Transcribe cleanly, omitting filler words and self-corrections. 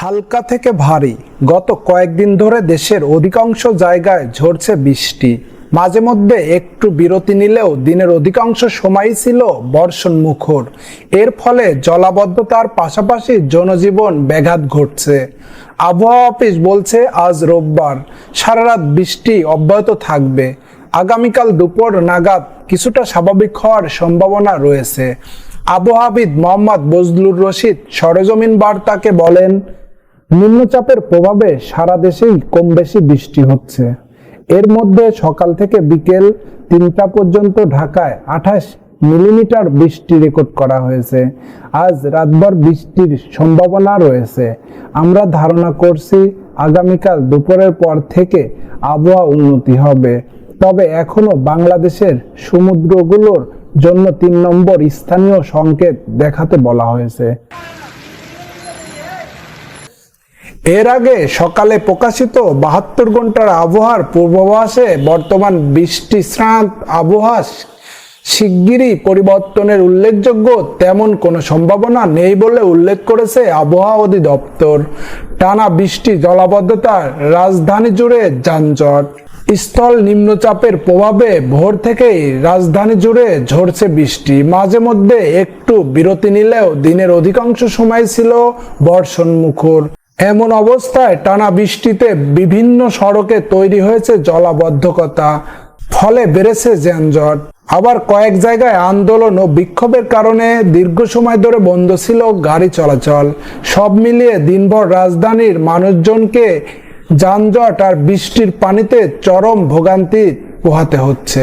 হালকা থেকে ভারী গত কয়েকদিন ধরে দেশের অধিকাংশ জায়গায় ঝরছে বৃষ্টি। মাঝে মধ্যে একটু বিরতি নিলেও দিনের অধিকাংশ সময়ই ছিল বর্ষণ মুখর। এর ফলে জলাবদ্ধতার পাশাপাশি জনজীবন ব্যাঘাত ঘটছে। আবহাওয়া অফিস বলছে আজ রোববার সারা রাত বৃষ্টি অব্যাহত থাকবে। আগামীকাল দুপুর নাগাদ কিছুটা স্বাভাবিক হওয়ার সম্ভাবনা রয়েছে। আবহাওয়াবিদ মোহাম্মদ বজলুর রশিদ সরেজমিন বার্তাকে বলেন, নিম্নচাপের প্রভাবে সারা দেশেই কম বেশি বৃষ্টি হচ্ছে। এর মধ্যে সকাল থেকে বিকেল 3টা পর্যন্ত ঢাকায় 28 মিলিমিটার বৃষ্টি রেকর্ড করা হয়েছে। আজ রাতভর বৃষ্টির সম্ভাবনা রয়েছে। আমরা ধারণা করছি আগামীকাল দুপুরের পর থেকে আবহাওয়া উন্নতি হবে। তবে এখনো বাংলাদেশের সমুদ্রগুলোর জন্য 3 নম্বর স্থানীয় সংকেত দেখাতে বলা হয়েছে। এর আগে সকালে প্রকাশিত 72 ঘন্টার আবহাওয়ার পূর্বাভাসে বর্তমান বৃষ্টিশ্রান্ত আবহাওয়া শিগগিরই পরিবর্তনের উল্লেখযোগ্য তেমন কোনো সম্ভাবনা নেই বলে উল্লেখ করেছে আবহাওয়া অধিদপ্তর। টানা বৃষ্টি, জলাবদ্ধতা, রাজধানী জুড়ে যানজট। স্থল নিম্নচাপের প্রভাবে ভোর থেকেই রাজধানী জুড়ে ঝরছে বৃষ্টি। মাঝে মধ্যে একটু বিরতি নিলেও দিনের অধিকাংশ সময় ছিল বর্ষণ মুখর। এমন অবস্থায় টানা বৃষ্টিতে বিভিন্ন সড়কে তৈরি হয়েছে জলাবদ্ধতা, ফলে বেড়েছে যানজট। আবার কয়েক জায়গায় আন্দোলন ও বিক্ষোভের কারণে দীর্ঘ সময় ধরে বন্ধ ছিল গাড়ি চলাচল। সব মিলিয়ে দিনভর রাজধানীর মানুষজনকে যানজট আর বৃষ্টির পানিতে চরম ভোগান্তি পোহাতে হচ্ছে।